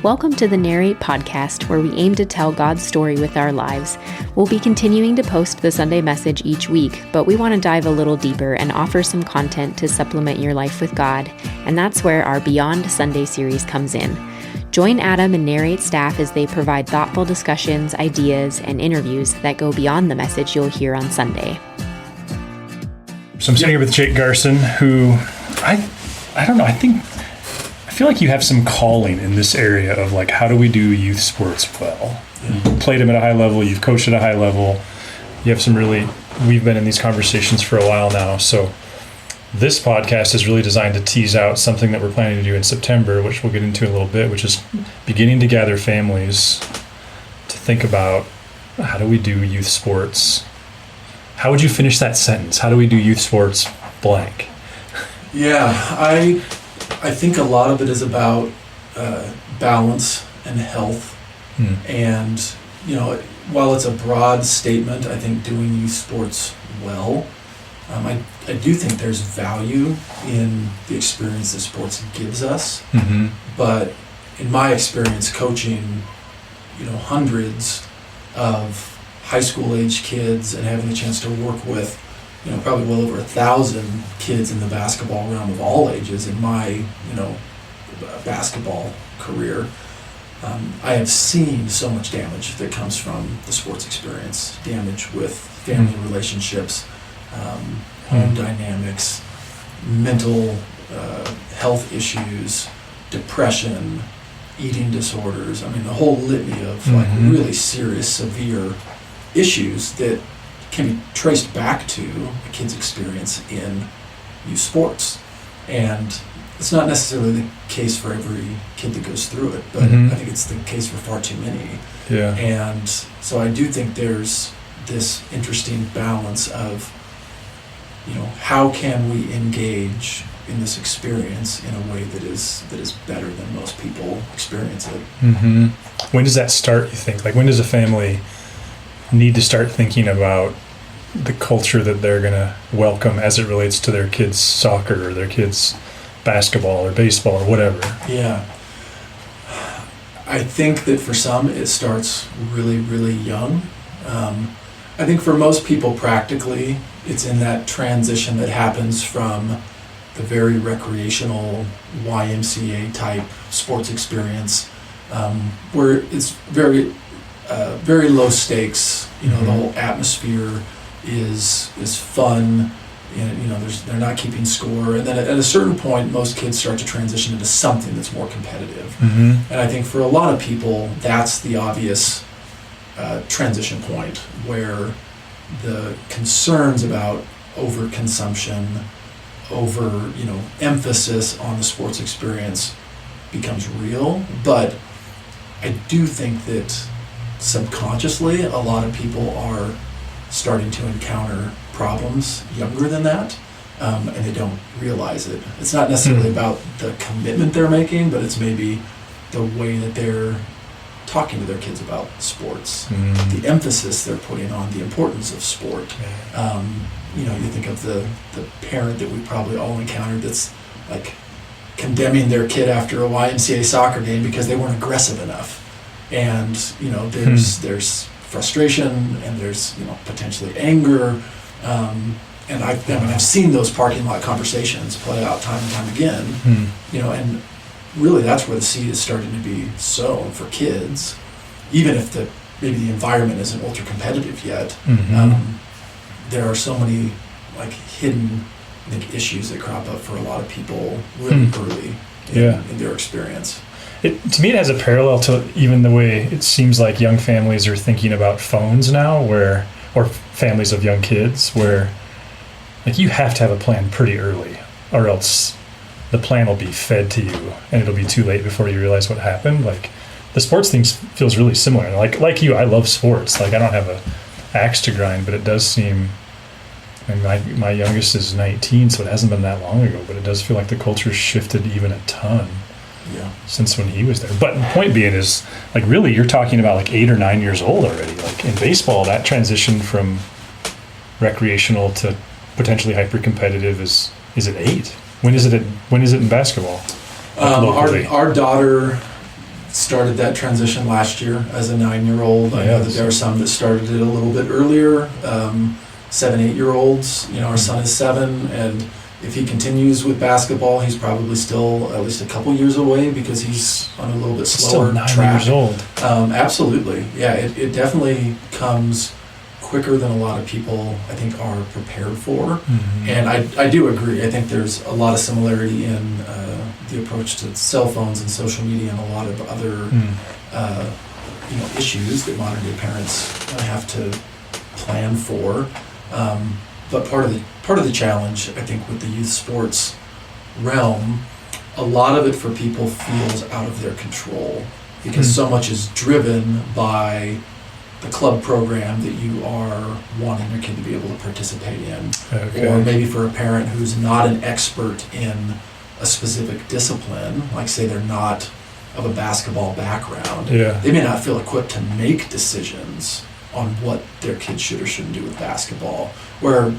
Welcome to the Narrate podcast, where we aim to tell God's story with our lives. We'll be continuing to post the Sunday message each week, but we want to dive a little deeper and offer some content to supplement your life with God, and that's where our Beyond Sunday series comes in. Join Adam and Narrate staff as they provide thoughtful discussions, ideas, and interviews that go beyond the message you'll hear on Sunday. So I'm sitting here with Jake Garcin, who I don't know, I feel like you have some calling in this area of like, how do we do youth sports well? You played them at a high level, you've coached at a high level, you have we've been in these conversations for a while now. So this podcast is really designed to tease out something that we're planning to do in September, which we'll get into in a little bit, which is beginning to gather families to think about, how do we do youth sports? How would you finish that sentence? How do we do youth sports blank? Yeah, I think a lot of it is about balance and health. And, while it's a broad statement, I think doing youth sports well, I do think there's value in the experience that sports gives us. Mm-hmm. But in my experience coaching, hundreds of high school age kids and having a chance to work with probably well over 1,000 kids in the basketball realm of all ages in my, basketball career. I have seen so much damage that comes from the sports experience, damage with family relationships, home dynamics, mental health issues, depression, eating disorders. I mean, the whole litany of really serious, severe issues that can be traced back to a kid's experience in youth sports. And it's not necessarily the case for every kid that goes through it, but I think it's the case for far too many. Yeah. And so I do think there's this interesting balance of, how can we engage in this experience in a way that is better than most people experience it. Mm-hmm. When does that start, you think? Like, when does a family need to start thinking about the culture that they're going to welcome as it relates to their kids' soccer or their kids' basketball or baseball or whatever? Yeah. I think that for some it starts really, really young. I think for most people practically it's in that transition that happens from the very recreational YMCA type sports experience where it's very very low stakes. The whole atmosphere is fun, and they're not keeping score. And then at a certain point, most kids start to transition into something that's more competitive. And I think for a lot of people, that's the obvious transition point where the concerns about overconsumption, emphasis on the sports experience becomes real. But I do think that subconsciously, a lot of people are starting to encounter problems younger than that, and they don't realize it. It's not necessarily about the commitment they're making, but it's maybe the way that they're talking to their kids about sports, the emphasis they're putting on the importance of sport. You think of the parent that we probably all encountered that's like condemning their kid after a YMCA soccer game because they weren't aggressive enough. And there's frustration and there's potentially anger, and I've seen those parking lot conversations play out time and time again. And really that's where the seed is starting to be sown for kids, even if maybe the environment isn't ultra competitive yet. There are so many hidden issues that crop up for a lot of people really early in their experience. To me, it has a parallel to even the way it seems like young families are thinking about phones now, or families of young kids, where you have to have a plan pretty early, or else the plan will be fed to you, and it'll be too late before you realize what happened. The sports thing feels really similar. Like you, I love sports. I don't have a axe to grind, but it does seem. And my youngest is 19, so it hasn't been that long ago, but it does feel like the culture's shifted even a ton. Yeah. Since when he was there. But the point being is, really, you're talking about 8 or 9 years old already. In baseball, that transition from recreational to potentially hyper competitive is at 8. When is it in basketball? Our daughter started that transition last year as a 9-year-old. I know that there are some that started it a little bit earlier, 7, 8-year-olds. Our son is 7, and if he continues with basketball, he's probably still at least a couple years away because he's on a little bit slower still 9 track. years old. Absolutely. Yeah, it definitely comes quicker than a lot of people, I think, are prepared for. Mm-hmm. And I do agree. I think there's a lot of similarity in the approach to cell phones and social media and a lot of other issues that modern day parents have to plan for. But part of the challenge, I think, with the youth sports realm, a lot of it for people feels out of their control because so much is driven by the club program that you are wanting your kid to be able to participate in. Okay. Or maybe for a parent who's not an expert in a specific discipline, like say they're not of a basketball background, they may not feel equipped to make decisions on what their kid should or shouldn't do with basketball. Where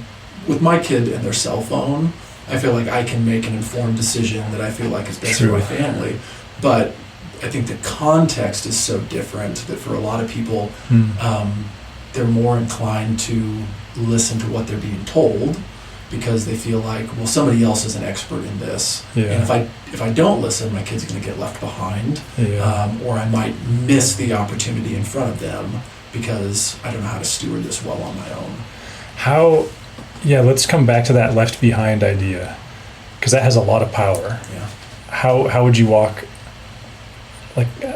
with my kid and their cell phone, I feel like I can make an informed decision that I feel like is best for my family. But I think the context is so different that for a lot of people, they're more inclined to listen to what they're being told because they feel like, well, somebody else is an expert in this. And if I don't listen, my kid's going to get left behind, or I might miss the opportunity in front of them because I don't know how to steward this well on my own. Let's come back to that left behind idea, because that has a lot of power. Yeah. How would you walk,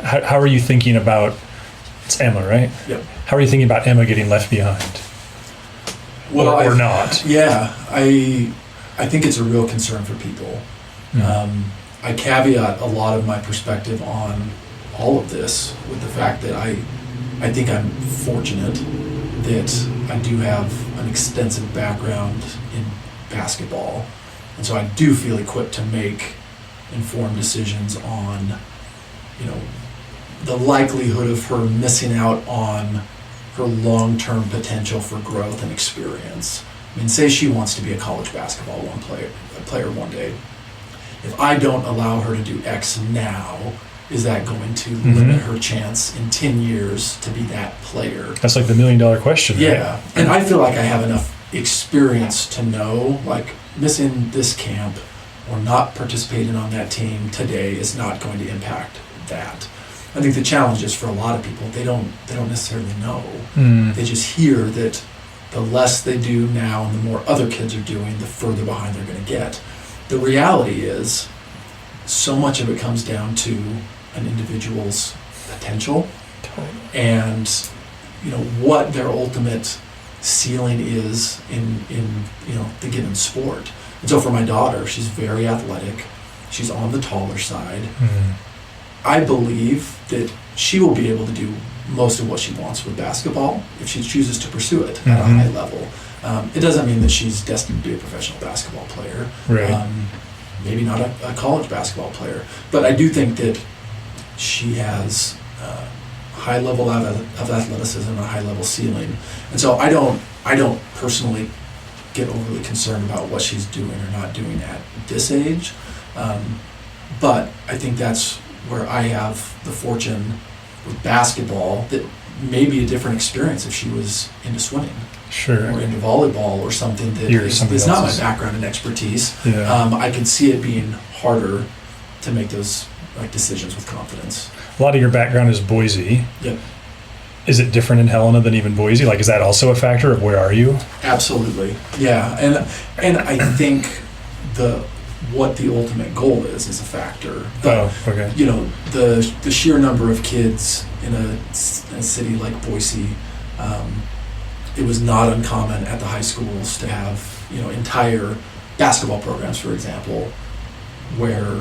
how are you thinking about, it's Emma, right? Yep. How are you thinking about Emma getting left behind? Well, or not? Yeah, I think it's a real concern for people. I caveat a lot of my perspective on all of this with the fact that I think I'm fortunate that I do have an extensive background in basketball. And so I do feel equipped to make informed decisions on, the likelihood of her missing out on her long-term potential for growth and experience. I mean, say she wants to be a college basketball player one day. If I don't allow her to do X now, is that going to limit her chance in 10 years to be that player? That's like the $1 million question. Yeah, right? And I feel like I have enough experience to know, like, missing this camp or not participating on that team today is not going to impact that. I think the challenge is for a lot of people, they don't necessarily know. They just hear that the less they do now and the more other kids are doing, the further behind they're going to get. The reality is, so much of it comes down to an individual's potential and what their ultimate ceiling is in the given sport. And so for my daughter, she's very athletic. She's on the taller side. I believe that she will be able to do most of what she wants with basketball if she chooses to pursue it at a high level. It doesn't mean that she's destined to be a professional basketball player. Right. Maybe not a college basketball player. But I do think that she has a high level of athleticism and a high level ceiling. And so I don't personally get overly concerned about what she's doing or not doing at this age. But I think that's where I have the fortune with basketball that may be a different experience if she was into swimming. Sure. Or into volleyball or something that is not my background and expertise. I can see it being harder to make those decisions with confidence. A lot of your background is Boise. Yep. Is it different in Helena than even Boise? Is that also a factor of where are you? Absolutely. Yeah. And I think what the ultimate goal is a factor. Okay. The sheer number of kids in a city like Boise, it was not uncommon at the high schools to have entire basketball programs, for example, where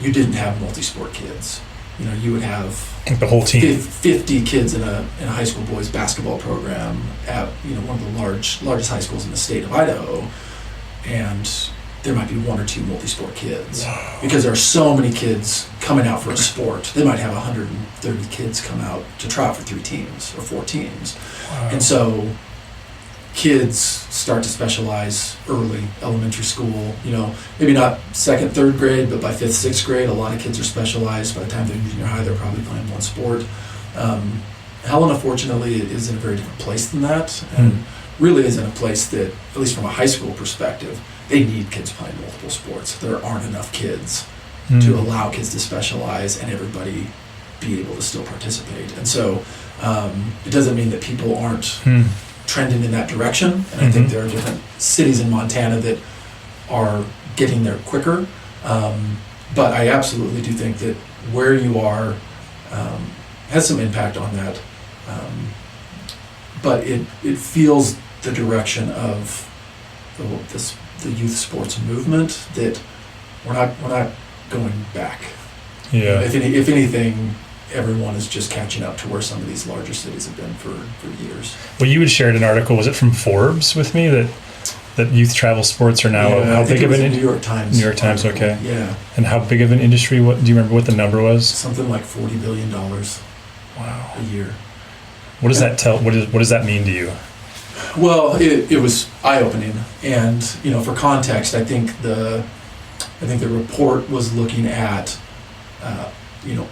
you didn't have multi-sport kids. You would have the whole team, 50 kids in a high school boys basketball program at one of the largest high schools in the state of Idaho, and there might be 1 or 2 multi-sport kids. Wow. Because there are so many kids coming out for a sport. They might have 130 kids come out to try out for 3 teams or 4 teams. Wow. And so kids start to specialize early, elementary school, maybe not second, third grade, but by fifth, sixth grade, a lot of kids are specialized. By the time they're in junior high, they're probably playing one sport. Helena, fortunately, is in a very different place than that, and really is in a place that, at least from a high school perspective, they need kids playing multiple sports. There aren't enough kids to allow kids to specialize and everybody be able to still participate. And so it doesn't mean that people aren't trending in that direction. And I think there are different cities in Montana that are getting there quicker. But I absolutely do think that where you are has some impact on that. But it feels the direction of the youth sports movement that we're not going back. Yeah. If anything, everyone is just catching up to where some of these larger cities have been for years. Well, you had shared an article, was it from Forbes with me, that youth travel sports are now how big of an New York Times. New York Times, article. okay. Yeah. And how big of an industry? What do you remember what the number was? Something like $40 billion. Wow. A year. What does that tell? What does that mean to you? Well, it was eye-opening, and for context, I think the report was looking at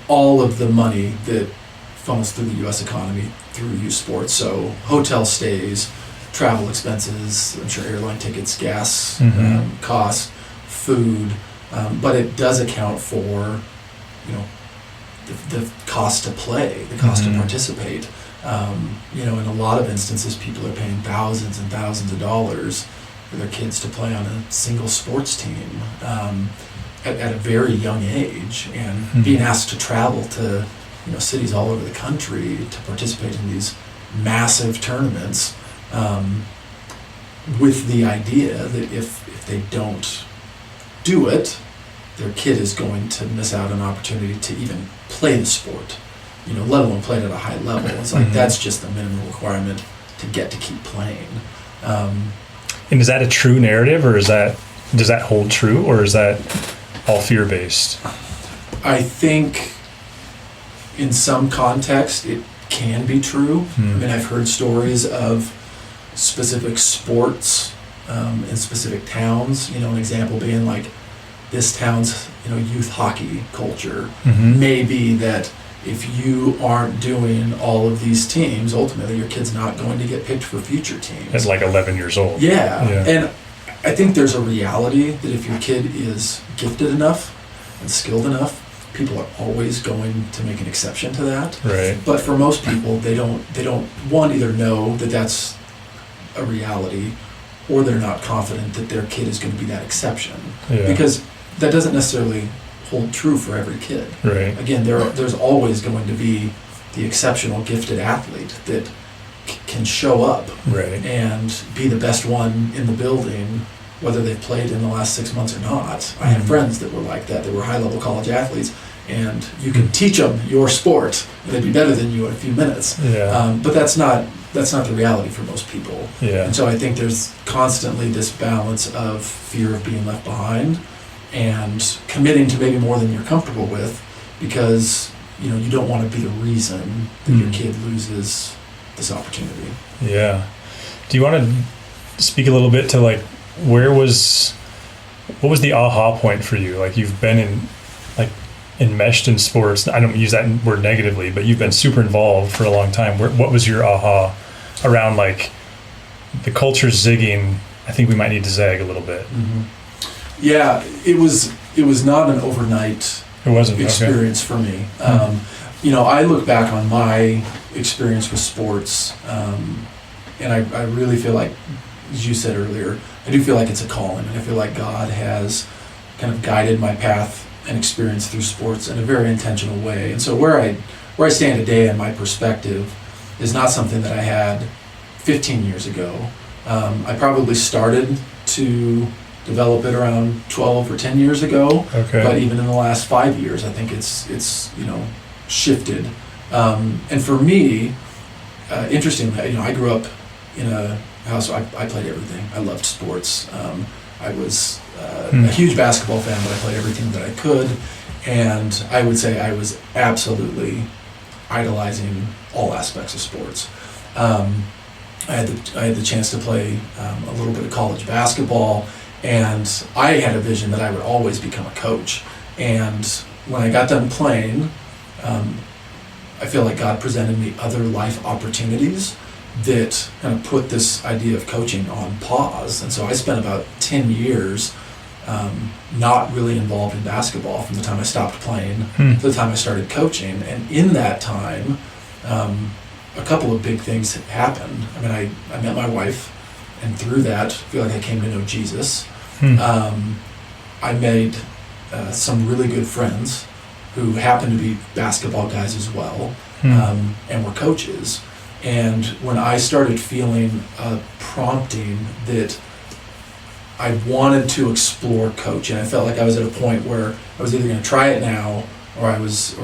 all of the money that funnels through the U.S. economy through youth sports. So hotel stays, travel expenses, I'm sure airline tickets, gas costs, food, but it does account for the cost to play, the cost to participate. In a lot of instances, people are paying thousands and thousands of dollars for their kids to play on a single sports team at a very young age, and being asked to travel to cities all over the country to participate in these massive tournaments, with the idea that if they don't do it, their kid is going to miss out on an opportunity to even play the sport, let alone play it at a high level. It's like that's just the minimum requirement to get to keep playing. And is that a true narrative, or does that hold true, or is that all fear-based? I think in some context it can be true. I mean, I've heard stories of specific sports in specific towns, an example being like this town's youth hockey culture may be that if you aren't doing all of these teams, ultimately your kid's not going to get picked for future teams. At like 11 years old. Yeah. And I think there's a reality that if your kid is gifted enough and skilled enough, people are always going to make an exception to that. Right. But for most people, they don't one, either know that that's a reality, or they're not confident that their kid is going to be that exception. Yeah. Because that doesn't necessarily hold true for every kid. Right. Again, there's always going to be the exceptional gifted athlete that can show up and be the best one in the building, whether they've played in the last 6 months or not. I have friends that were like that. They were high-level college athletes, and you can teach them your sport, and they'd be better than you in a few minutes. Yeah. But that's not the reality for most people. Yeah. And so I think there's constantly this balance of fear of being left behind and committing to maybe more than you're comfortable with, because you don't want to be the reason that your kid loses this opportunity. Yeah. Do you want to speak a little bit to like what was the aha point for you? Like, you've been enmeshed in sports. I don't use that word negatively, but you've been super involved for a long time. What was your aha around like the culture's zigging? I think we might need to zag a little bit. Yeah, it was not an overnight experience for me. I look back on my experience with sports, and I really feel like, as you said earlier, I do feel like it's a calling, and I feel like God has kind of guided my path and experience through sports in a very intentional way. And so where I stand today and my perspective is not something that I had 15 years ago. I probably started to develop it around 12 or 10 years ago. Okay. But even in the last 5 years, I think it's shifted. And for me, interestingly, I grew up in a house. I played everything. I loved sports. I was a huge basketball fan, but I played everything that I could. And I would say I was absolutely idolizing all aspects of sports. I had the chance to play a little bit of college basketball, and I had a vision that I would always become a coach. And when I got done playing, I feel like God presented me other life opportunities that kind of put this idea of coaching on pause. And so I spent about 10 years not really involved in basketball from the time I stopped playing to the time I started coaching. And in that time, a couple of big things happened. I mean, I met my wife, and through that, I feel like I came to know Jesus. I made some really good friends who happened to be basketball guys as well, and were coaches. And when I started feeling a prompting that I wanted to explore coaching, I felt like I was at a point where I was either going to try it now, or I was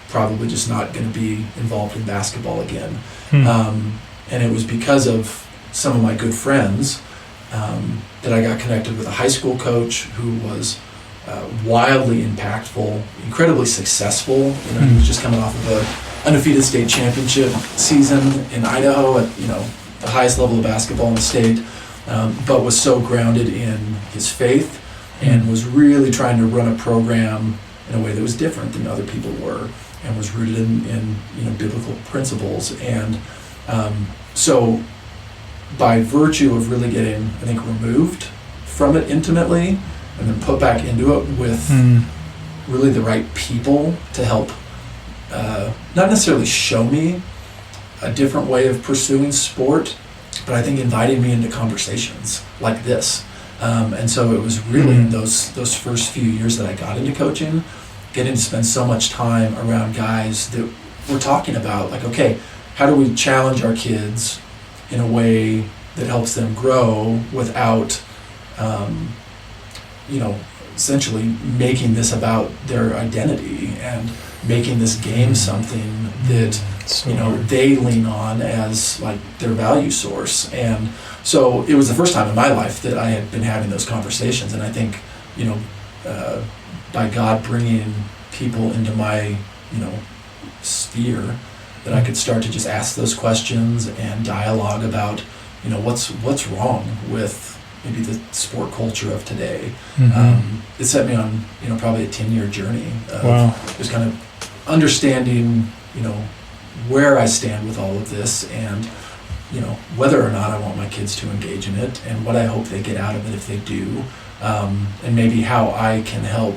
probably just not going to be involved in basketball again. And it was because of some of my good friends that I got connected with a high school coach who was wildly impactful, incredibly successful. He was just coming off of a undefeated state championship season in Idaho at the highest level of basketball in the state, but was so grounded in his faith and was really trying to run a program in a way that was different than other people were, and was rooted in biblical principles. And so by virtue of really getting, I think, removed from it intimately and then put back into it with really the right people to help not necessarily show me a different way of pursuing sport, but I think inviting me into conversations like this. And so it was really in those first few years that I got into coaching, getting to spend so much time around guys that were talking about, like, okay, how do we challenge our kids in a way that helps them grow without, essentially making this about their identity and making this game something that they lean on as like their value source. And so it was the first time in my life that I had been having those conversations. And I think by God bringing people into my sphere, that I could start to just ask those questions and dialogue about what's wrong with maybe the sport culture of today. It set me on probably a 10-year journey of just kind of understanding where I stand with all of this, and whether or not I want my kids to engage in it, and what I hope they get out of it if they do, and maybe how I can help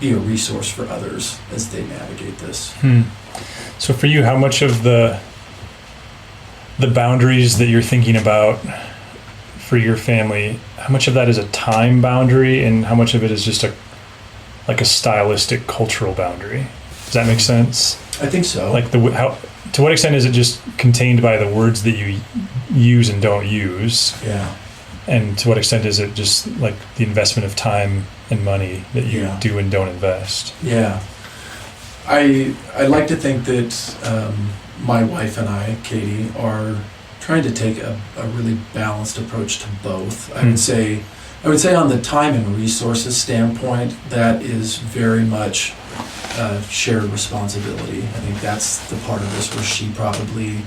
be a resource for others as they navigate this. So for you, how much of the boundaries that you're thinking about for your family, how much of that is a time boundary, and how much of it is just a stylistic cultural boundary? Does that make sense? I think so. Like to what extent is it just contained by the words that you use and don't use? Yeah. And to what extent is it just like the investment of time and money that you do and don't invest? Yeah. I like to think that my wife and I, Katie, are trying to take a really balanced approach to both. I would say on the time and resources standpoint, that is very much shared responsibility. I think that's the part of this where she probably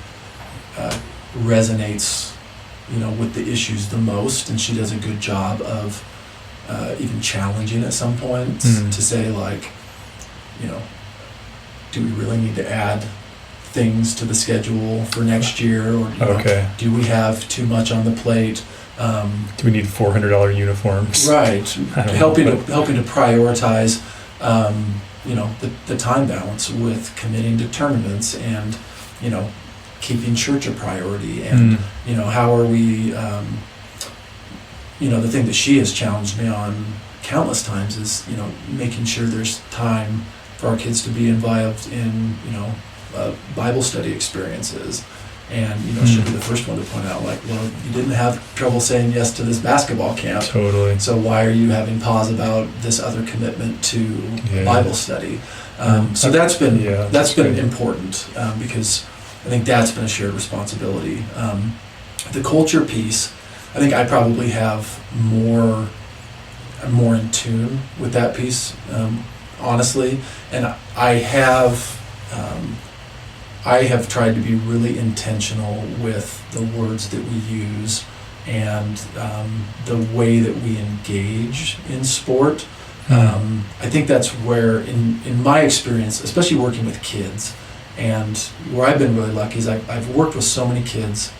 resonates, with the issues the most, and she does a good job of even challenging at some point to say, like, do we really need to add things to the schedule for next year, or do we have too much on the plate? Do we need $400 uniforms? Right, helping to prioritize, the time balance with committing to tournaments and, keeping church a priority, and how are we, the thing that she has challenged me on countless times is, making sure there's time for our kids to be involved in, Bible study experiences. And, she'll be the first one to point out, like, well, you didn't have trouble saying yes to this basketball camp. Totally. So why are you having pause about this other commitment to Bible study? So that's been important, because I think that's been a shared responsibility. The culture piece, I think I probably have I'm more in tune with that piece, honestly. And I I have tried to be really intentional with the words that we use and the way that we engage in sport. I think that's where, in my experience, especially working with kids, and where I've been really lucky is I've worked with so many kids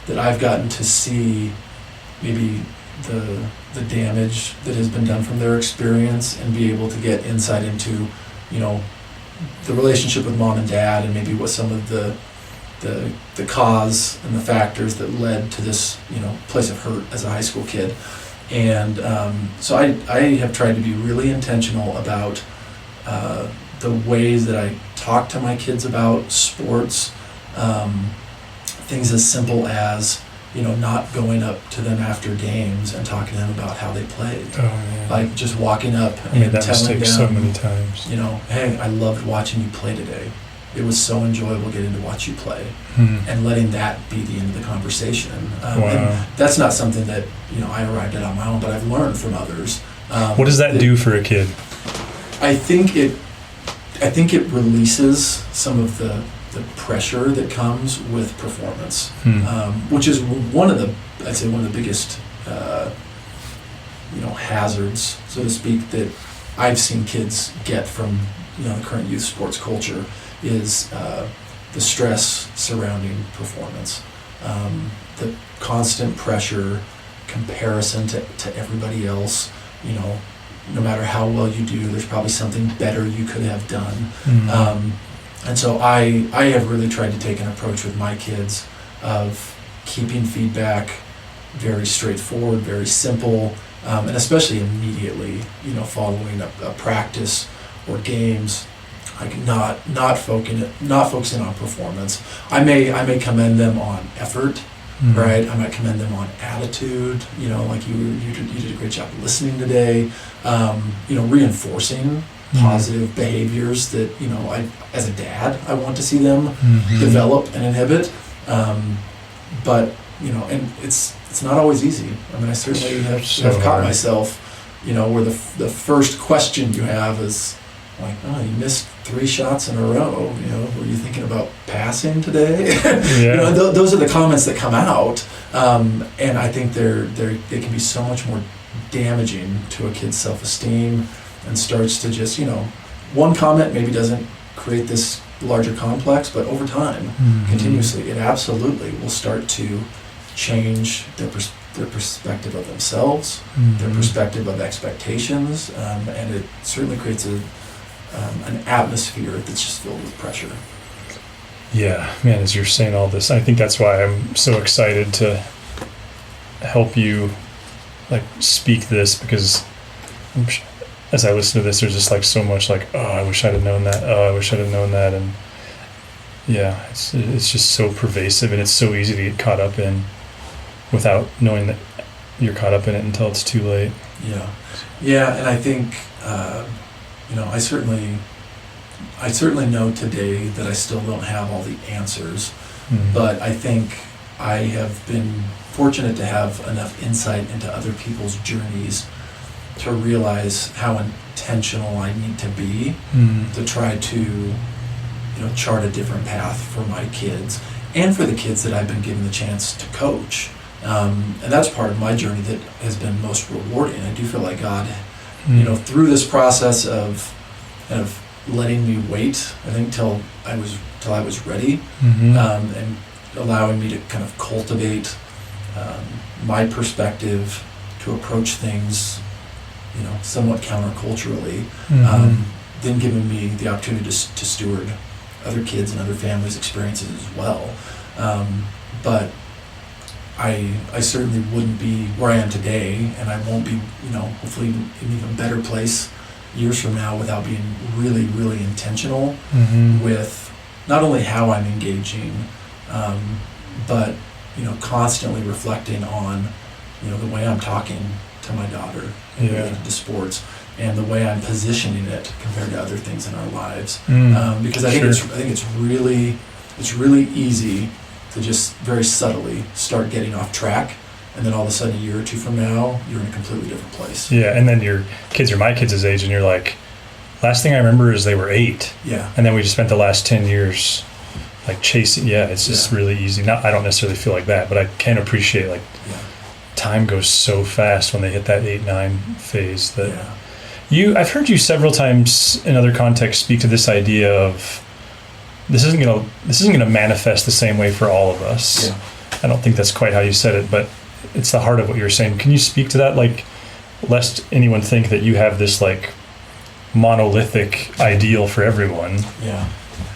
that I've gotten to see maybe the damage that has been done from their experience and be able to get insight into, the relationship with mom and dad and maybe what some of the cause and the factors that led to this, place of hurt as a high school kid. And so I have tried to be really intentional about the ways that I talk to my kids about sports. Things as simple as, not going up to them after games and talking to them about how they played. Oh, man. Like just walking up I made and that telling mistake them, so many times. Hey, I loved watching you play today. It was so enjoyable getting to watch you play, Hmm. and letting that be the end of the conversation. Wow. And that's not something that I arrived at on my own, but I've learned from others. What does that do for a kid? I think it releases some of the pressure that comes with performance, which is one of the biggest hazards, so to speak, that I've seen kids get from the current youth sports culture is the stress surrounding performance, the constant pressure, comparison to everybody else. No matter how well you do, there's probably something better you could have done. And so I have really tried to take an approach with my kids of keeping feedback very straightforward, very simple, and especially immediately, following a practice or games, like not focusing on performance. I may commend them on effort, right? I might commend them on attitude. Like you did a great job listening today. Reinforcing positive behaviors that I, as a dad, I want to see them develop and inhibit. But and it's not always easy. I mean, I certainly have caught myself, where the first question you have is like, oh, you missed 3 shots in a row. Were you thinking about passing today? Yeah. Those are the comments that come out, and I think they can be so much more damaging to a kid's self-esteem, and starts to just, one comment maybe doesn't create this larger complex, but over time, continuously, it absolutely will start to change their perspective of themselves, their perspective of expectations, and it certainly creates an atmosphere that's just filled with pressure. Yeah, man, as you're saying all this, I think that's why I'm so excited to help you speak this, because as I listen to this, there's just so much oh, I wish I'd have known that. Oh, I wish I'd have known that. And yeah, it's just so pervasive, and it's so easy to get caught up in without knowing that you're caught up in it until it's too late. Yeah, and I think I certainly know today that I still don't have all the answers, but I think I have been fortunate to have enough insight into other people's journeys to realize how intentional I need to be to try to chart a different path for my kids and for the kids that I've been given the chance to coach. And that's part of my journey that has been most rewarding. I do feel like God, through this process of kind of letting me wait, I think till I was ready, and allowing me to kind of cultivate my perspective to approach things, somewhat counterculturally, then giving me the opportunity to steward other kids and other families' experiences as well. But I certainly wouldn't be where I am today, and I won't be, hopefully in an even better place years from now without being really, really intentional with not only how I'm engaging, but, constantly reflecting on, the way I'm talking to my daughter related to sports, and the way I'm positioning it compared to other things in our lives. Because I think it's really easy to just very subtly start getting off track, and then all of a sudden a year or two from now, you're in a completely different place. Yeah, and then your kids are my kids' age, and you're like, last thing I remember is they were 8. Yeah. And then we just spent the last 10 years, like chasing. Yeah, it's just really easy. Not, I don't necessarily feel like that, but I can appreciate like time goes so fast when they hit that 8-9 phase. That I've heard you several times in other contexts speak to this idea of this isn't gonna manifest the same way for all of us. Yeah. I don't think that's quite how you said it, but it's the heart of what you were saying. Can you speak to that, like, lest anyone think that you have this like monolithic ideal for everyone? Yeah.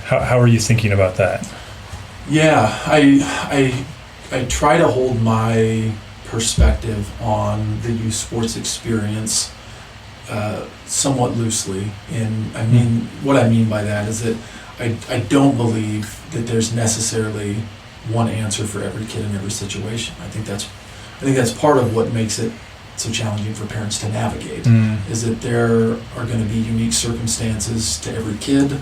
How are you thinking about that? Yeah, I try to hold my perspective on the youth sports experience somewhat loosely. And I mean, what I mean by that is that I don't believe that there's necessarily one answer for every kid in every situation. I think that's part of what makes it so challenging for parents to navigate, is that there are going to be unique circumstances to every kid,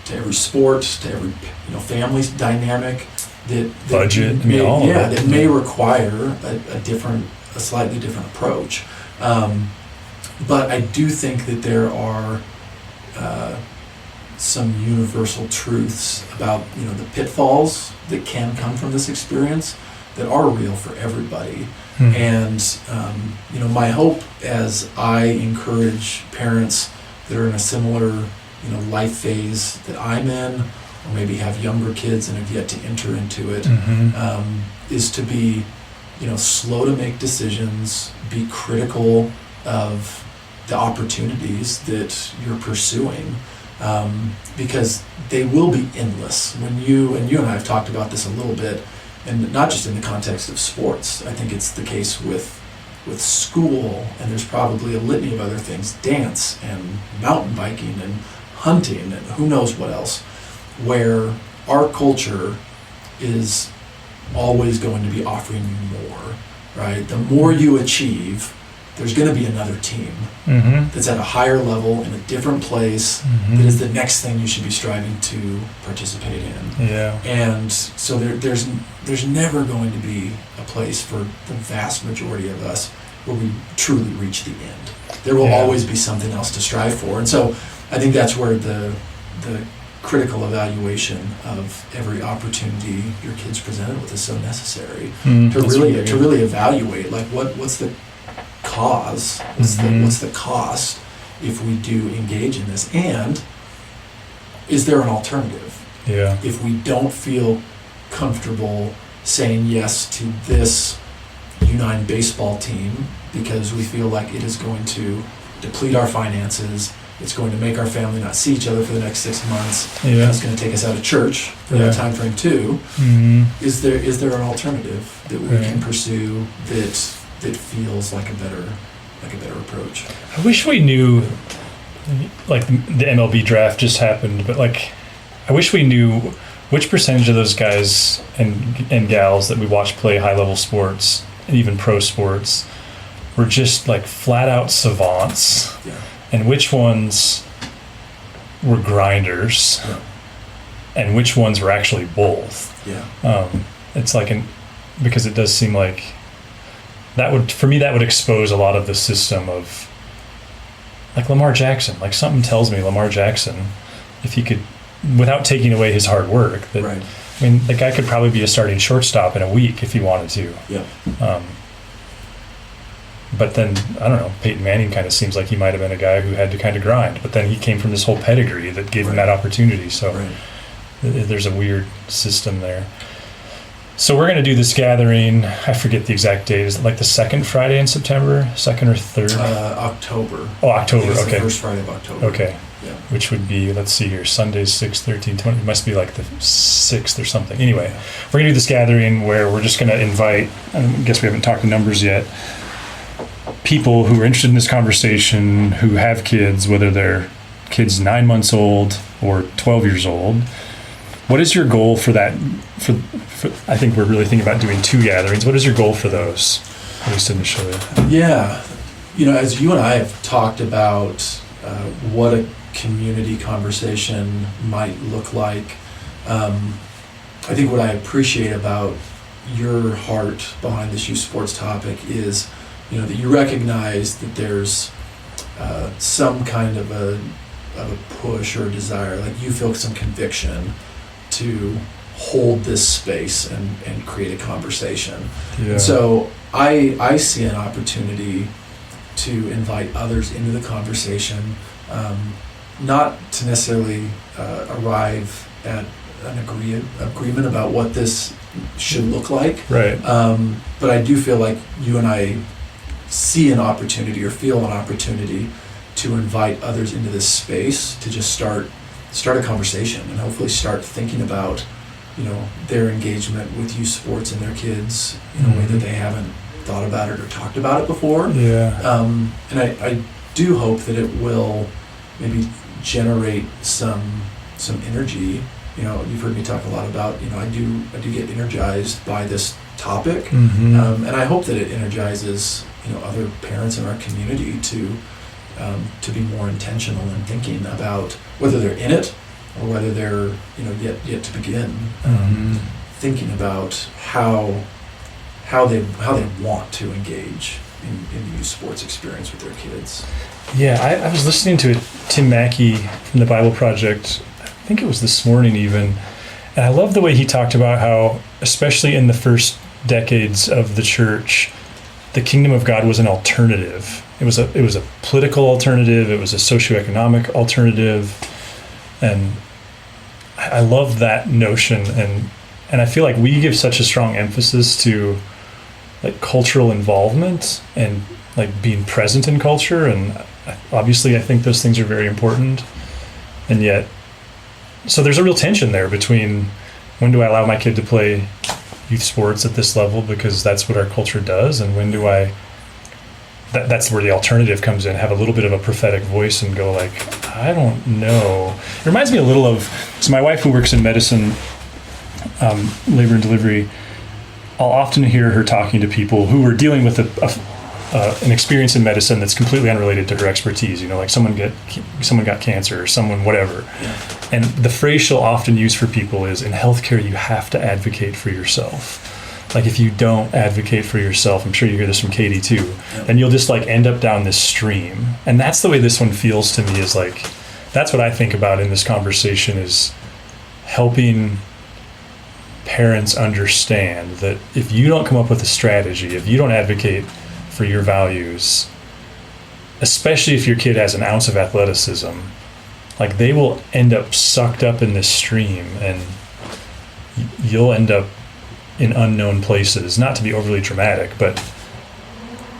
to every sport, to every family dynamic that budget, that may require a slightly different approach. But I do think that there are some universal truths about the pitfalls that can come from this experience that are real for everybody. And my hope, as I encourage parents that are in a similar life phase that I'm in, or maybe have younger kids and have yet to enter into it, is to be slow to make decisions, be critical of the opportunities that you're pursuing, because they will be endless. When you and I have talked about this a little bit, and not just in the context of sports. I think it's the case with school, and there's probably a litany of other things, dance and mountain biking and hunting and who knows what else, where our culture is always going to be offering you more, right? The more you achieve, there's going to be another team that's at a higher level in a different place that is the next thing you should be striving to participate in. Yeah. And so there's never going to be a place for the vast majority of us where we truly reach the end. There will always be something else to strive for. And so I think that's where the critical evaluation of every opportunity your kid's presented with is so necessary to really evaluate, like, what's the cause, what's the cost if we do engage in this, and is there an alternative? Yeah. If we don't feel comfortable saying yes to this U9 baseball team because we feel like it is going to deplete our finances, it's going to make our family not see each other for the next 6 months, and it's going to take us out of church for that time frame too, is there an alternative that we can pursue that feels like a better approach? I wish we knew, like, the MLB draft just happened, but like, I wish we knew which percentage of those guys and gals that we watch play high level sports and even pro sports were just like flat out savants, and which ones were grinders, and which ones were actually both. It's like because it does seem like that would expose a lot of the system of, like, Lamar Jackson. Like, something tells me Lamar Jackson, if he could, without taking away his hard work, that I mean, the guy could probably be a starting shortstop in a week if he wanted to. But then, I don't know, Peyton Manning kind of seems like he might have been a guy who had to kind of grind, but then he came from this whole pedigree that gave him that opportunity. So there's a weird system there. So we're going to do this gathering. I forget the exact date. Is it like the second Friday in September? Second or third? October. Oh, October. Okay. The first Friday of October. Okay. Yeah. Which would be, let's see here, Sundays 6, 13, 20. It must be like the 6th or something. Anyway, we're going to do this gathering where we're just going to invite, I guess we haven't talked numbers yet, people who are interested in this conversation, who have kids, whether they're kids 9 months old or 12 years old. What is your goal for that? For I think we're really thinking about doing 2 gatherings. What is your goal for those, at least initially? Yeah. As you and I have talked about what a community conversation might look like, I think what I appreciate about your heart behind this youth sports topic is, that you recognize that there's some kind of a push or a desire, like you feel some conviction to hold this space and create a conversation. Yeah. And so I see an opportunity to invite others into the conversation, not to necessarily arrive at an agreement about what this should look like. Right. But I do feel like you and I see an opportunity or feel an opportunity to invite others into this space to just start a conversation and hopefully start thinking about, their engagement with youth sports and their kids in a way that they haven't thought about it or talked about it before. Yeah. And I do hope that it will maybe generate some energy. You've heard me talk a lot about, I do get energized by this topic. Mm-hmm. And I hope that it energizes, other parents in our community to be more intentional in thinking about whether they're in it or whether they're, yet to begin thinking about how they want to engage in the youth sports experience with their kids. Yeah, I was listening to Tim Mackey from the Bible Project, I think it was this morning even, and I love the way he talked about how, especially in the first decades of the church, the kingdom of God was an alternative. It was a political alternative, it was a socioeconomic alternative, and I love that notion, and I feel like we give such a strong emphasis to like cultural involvement and like being present in culture, and obviously I think those things are very important, and yet so there's a real tension there between when do I allow my kid to play youth sports at this level because that's what our culture does, and when do I that's where the alternative comes in, have a little bit of a prophetic voice and go like, I don't know. It reminds me a little of, so my wife who works in medicine, labor and delivery, I'll often hear her talking to people who are dealing with an experience in medicine that's completely unrelated to her expertise. Like someone got cancer or someone whatever. Yeah. And the phrase she'll often use for people is, in healthcare, you have to advocate for yourself. Like if you don't advocate for yourself, I'm sure you hear this from Katie too, then you'll just like end up down this stream. And that's the way this one feels to me, is like, that's what I think about in this conversation, is helping parents understand that if you don't come up with a strategy, if you don't advocate for your values, especially if your kid has an ounce of athleticism, like they will end up sucked up in this stream and you'll end up in unknown places. Not to be overly dramatic, but,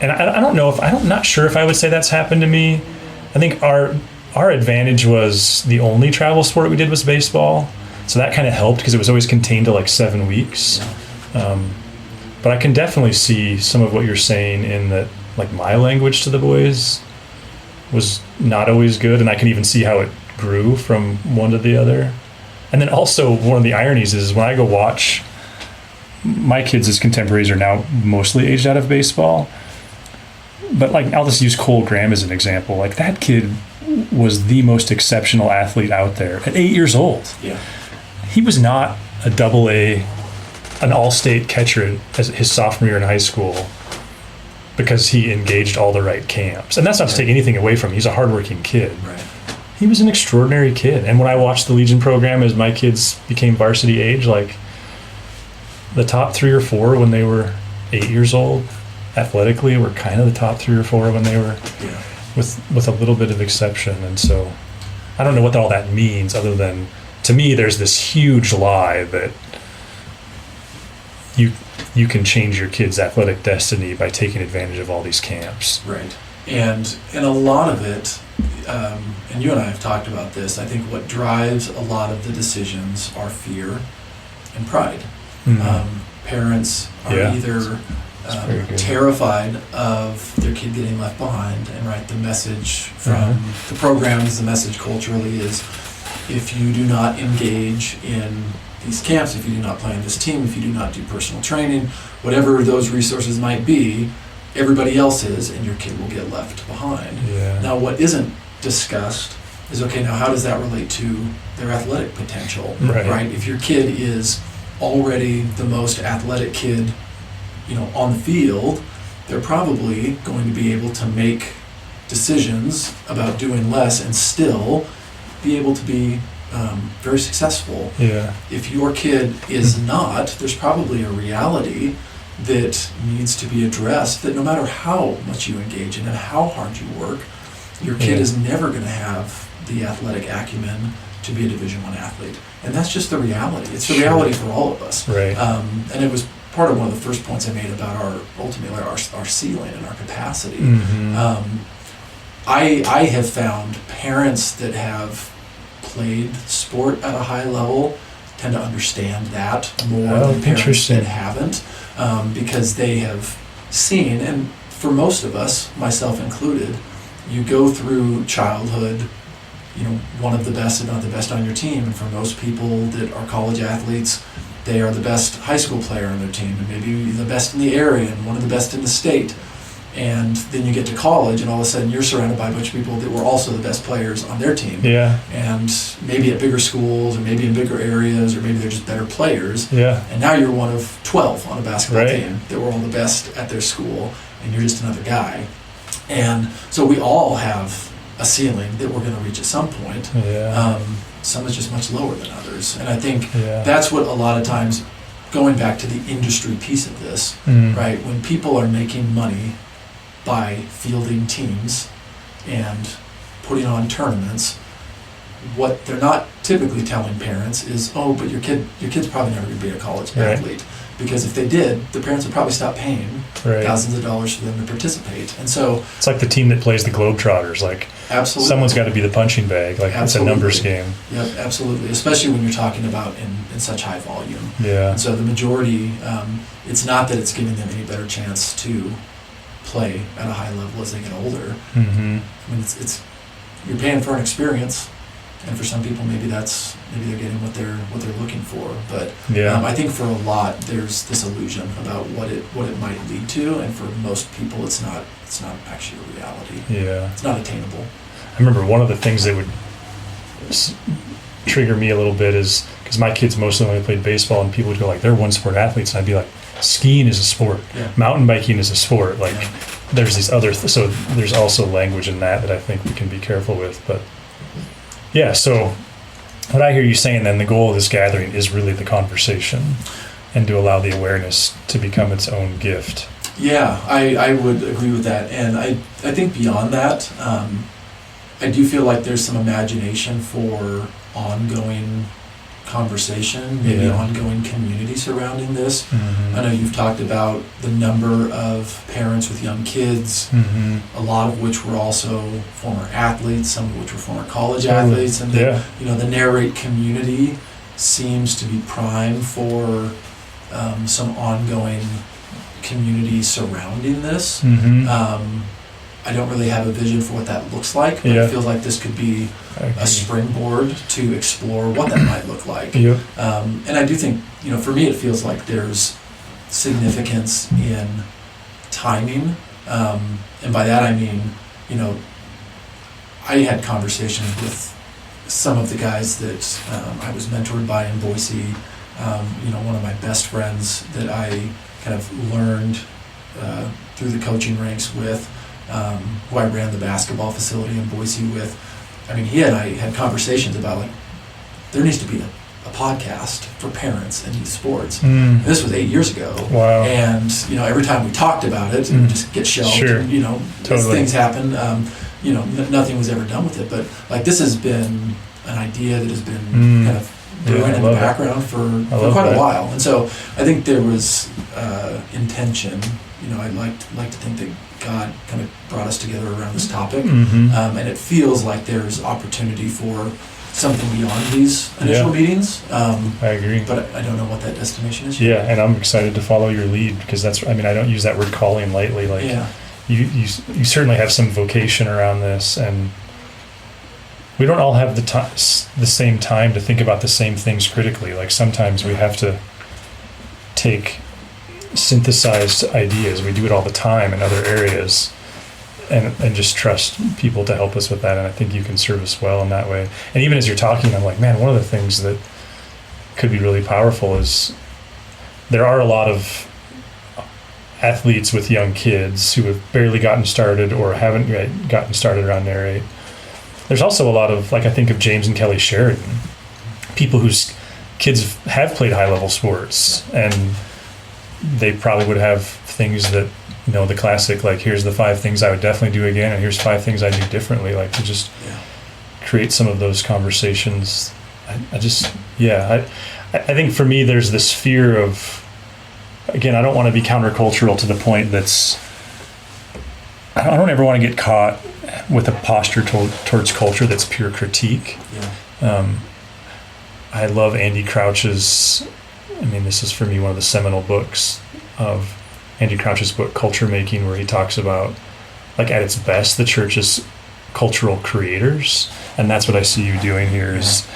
and I'm not sure if I would say that's happened to me. I think our advantage was the only travel sport we did was baseball. So that kind of helped because it was always contained to like 7 weeks. But I can definitely see some of what you're saying in that, like my language to the boys was not always good. And I can even see how it grew from one to the other. And then also one of the ironies is when I go watch, my kids as contemporaries are now mostly aged out of baseball. But like, I'll just use Cole Graham as an example. Like that kid was the most exceptional athlete out there at 8 years old. Yeah. He was not a AA, an all-state catcher as his sophomore year in high school because he engaged all the right camps. And that's not to take anything away from him. He's a hardworking kid. Right. He was an extraordinary kid. And when I watched the Legion program as my kids became varsity age, like the top 3 or 4 when they were 8 years old, athletically, were kind of the top 3 or 4 when they were, with a little bit of exception. And so I don't know what all that means, other than, to me, there's this huge lie that you can change your kid's athletic destiny by taking advantage of all these camps. Right. And a lot of it, and you and I have talked about this, I think what drives a lot of the decisions are fear and pride. Mm-hmm. Parents are either terrified of their kid getting left behind, and the message from the programs, the message culturally is, if you do not engage in these camps, if you do not play on this team, if you do not do personal training, whatever those resources might be, everybody else is, and your kid will get left behind. Yeah. Now, what isn't discussed is, okay, now how does that relate to their athletic potential? Right? If your kid is already the most athletic kid, on the field, they're probably going to be able to make decisions about doing less and still be able to be very successful. Yeah. If your kid is not, there's probably a reality that needs to be addressed, that no matter how much you engage in and how hard you work, your kid is never going to have the athletic acumen to be a Division I athlete. And that's just the reality. It's the reality for all of us. Right. And it was part of one of the first points I made about ultimately our ceiling and our capacity. I have found parents that have played sport at a high level tend to understand that more than parents that haven't, because they have seen, and for most of us, myself included, you go through childhood, one of the best, if not the best on your team, and for most people that are college athletes, they are the best high school player on their team, and maybe the best in the area, and one of the best in the state. And then you get to college, and all of a sudden you're surrounded by a bunch of people that were also the best players on their team. Yeah. And maybe at bigger schools, or maybe in bigger areas, or maybe they're just better players. Yeah. And now you're one of 12 on a basketball team that were all the best at their school, and you're just another guy. And so we all have a ceiling that we're going to reach at some point. Yeah. Some is just much lower than others. And I think that's what a lot of times, going back to the industry piece of this, right? When people are making money by fielding teams and putting on tournaments, what they're not typically telling parents is, but your kid's probably never going to be a college athlete. Because if they did, the parents would probably stop paying thousands of dollars for them to participate. And so it's like the team that plays the Globetrotters. Like, absolutely, someone's got to be the punching bag. Like, it's a numbers game. Yep, absolutely. Especially when you're talking about in such high volume. Yeah. And so the majority, it's not that it's giving them any better chance to play at a high level as they get older. I mean, it's you're paying for an experience, and for some people maybe they're getting what they're looking for. But I think for a lot there's this illusion about what it might lead to, and for most people it's not actually a reality. Yeah, it's not attainable. I remember one of the things that would trigger me a little bit is because my kids mostly only played baseball, and people would go like, they're one sport athletes, and I'd be like, skiing is a sport, mountain biking is a sport. Like, there's these other so there's also language in that I think we can be careful with. But so what I hear you saying then, the goal of this gathering is really the conversation and to allow the awareness to become its own gift. Yeah, I would agree with that. And I think beyond that, I do feel like there's some imagination for ongoing conversation, maybe ongoing community surrounding this. I know you've talked about the number of parents with young kids, a lot of which were also former athletes, some of which were former college athletes, and the Narrate community seems to be prime for some ongoing community surrounding this. I don't really have a vision for what that looks like, but it feels like this could be a springboard to explore what that might look like. And I do think, for me, it feels like there's significance in timing. And by that I mean, I had conversations with some of the guys that I was mentored by in Boise. One of my best friends that I kind of learned through the coaching ranks with, who I ran the basketball facility in Boise with. I mean, he and I had conversations about, like, there needs to be a podcast for parents in youth sports. And this was 8 years ago. Wow. And, every time we talked about it, it would just get shelved. Sure. And, as things happen, nothing was ever done with it. But, like, this has been an idea that has been kind of brewing in the background for quite a while. And so I think there was intention. I'd like to think that God kind of brought us together around this topic, and it feels like there's opportunity for something beyond these initial meetings. I agree, but I don't know what that destination is. Yeah, and I'm excited to follow your lead, because I don't use that word calling lightly. Like, you certainly have some vocation around this, and we don't all have the same time to think about the same things critically. Like, sometimes we have to take synthesized ideas. We do it all the time in other areas, and just trust people to help us with that. And I think you can serve us well in that way. And even as you're talking, I'm like, man, one of the things that could be really powerful is there are a lot of athletes with young kids who have barely gotten started or haven't yet gotten started around Narrate. There's also a lot of, like, I think of James and Kelly Sheridan, people whose kids have played high-level sports, and they probably would have things that, the classic, like, here's the 5 things I would definitely do again, and here's 5 things I do differently, like, to just create some of those conversations. I think for me, there's this fear of, again, I don't want to be countercultural to the point that's, I don't ever want to get caught with a posture towards culture that's pure critique. I love Andy Crouch's, this is for me one of the seminal books of Andy Crouch's book, Culture Making, where he talks about, like, at its best, the church is cultural creators. And that's what I see you doing here is,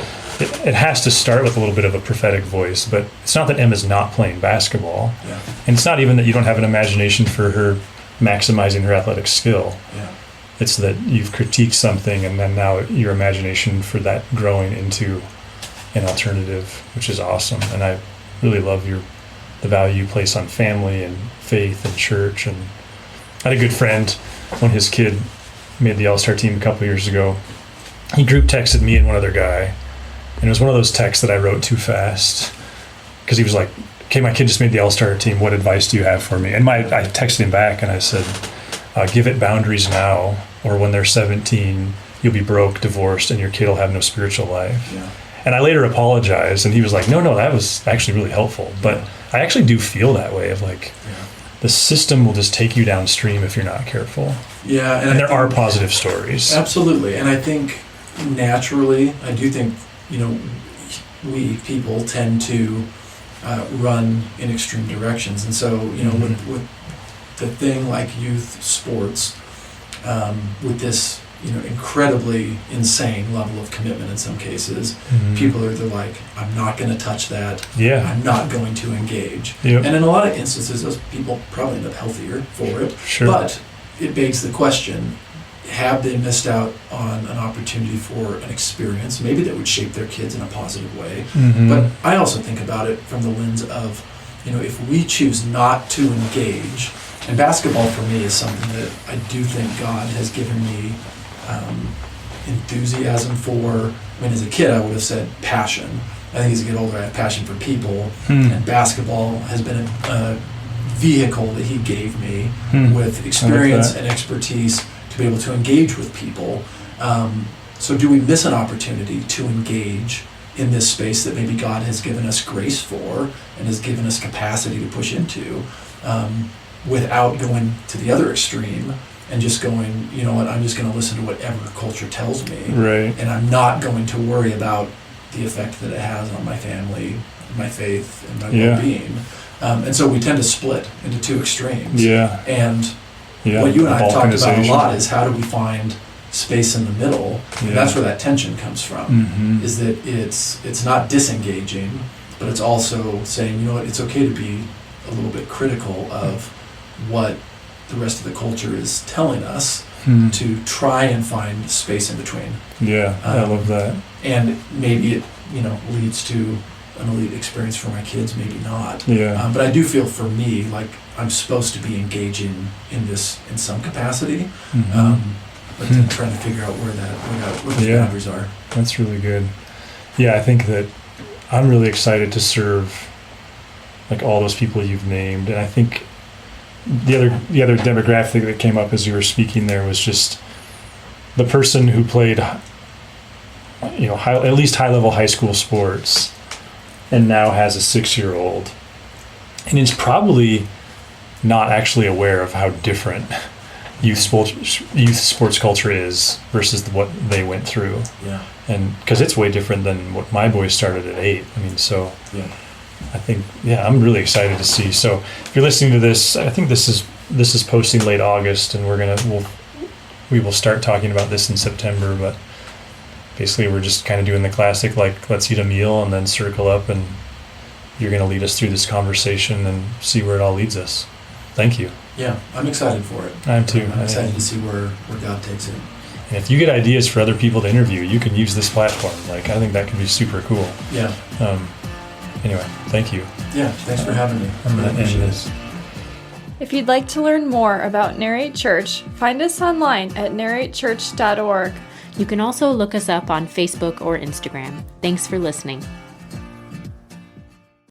it has to start with a little bit of a prophetic voice, but it's not that Emma's not playing basketball. And it's not even that you don't have an imagination for her maximizing her athletic skill. It's that you've critiqued something, and then now your imagination for that growing into an alternative, which is awesome. And I really love the value you place on family and faith and church. And I had a good friend, when his kid made the All-Star team a couple years ago, he group texted me and one other guy, and it was one of those texts that I wrote too fast, because he was like, okay, my kid just made the All-Star team, what advice do you have for me? And I texted him back and I said, give it boundaries now, or when they're 17, you'll be broke, divorced, and your kid will have no spiritual life. And I later apologized, and he was like, no, that was actually really helpful. But I actually do feel that way of, like, the system will just take you downstream if you're not careful. And there are positive stories. Absolutely. And I think naturally, I do think, we people tend to run in extreme directions. And so, with the thing like youth sports, with this, incredibly insane level of commitment in some cases, people are either like, I'm not going to touch that. I'm not going to engage. And in a lot of instances, those people probably end up healthier for it. But it begs the question, have they missed out on an opportunity for an experience, maybe that would shape their kids in a positive way? But I also think about it from the lens of, if we choose not to engage, and basketball for me is something that I do think God has given me enthusiasm for. As a kid I would have said passion. I think as I get older I have passion for people, and basketball has been a vehicle that he gave me with experience and expertise to be able to engage with people. So do we miss an opportunity to engage in this space that maybe God has given us grace for and has given us capacity to push into, without going to the other extreme and just going, you know what, I'm just going to listen to whatever culture tells me, and I'm not going to worry about the effect that it has on my family, my faith, and my well-being. And so we tend to split into two extremes. And what you and I have talked about a lot is, how do we find space in the middle? And that's where that tension comes from, is that it's not disengaging, but it's also saying, you know what, it's okay to be a little bit critical of what the rest of the culture is telling us, to try and find space in between. I love that. And maybe it, leads to an elite experience for my kids, maybe not. But I do feel for me, like I'm supposed to be engaging in this in some capacity, but then trying to figure out where the boundaries are. That's really good. I think that I'm really excited to serve, like, all those people you've named, and I think the other demographic that came up as you were speaking there was just the person who played, at least high-level high school sports, and now has a 6-year-old, and is probably not actually aware of how different youth sports culture is versus what they went through. And because it's way different than what my boys started at 8. I think, I'm really excited to see. So if you're listening to this, I think this is posting late August, and we will start talking about this in September. But basically, we're just kind of doing the classic, like, let's eat a meal and then circle up, and you're going to lead us through this conversation and see where it all leads us. Thank you. I'm excited for it. I am too. I'm excited to see where God takes it. And if you get ideas for other people to interview, you can use this platform. Like, I think that could be super cool. Anyway, thank you. Thanks for having me. I'm going to end this. If you'd like to learn more about Narrate Church, find us online at narratechurch.org. You can also look us up on Facebook or Instagram. Thanks for listening.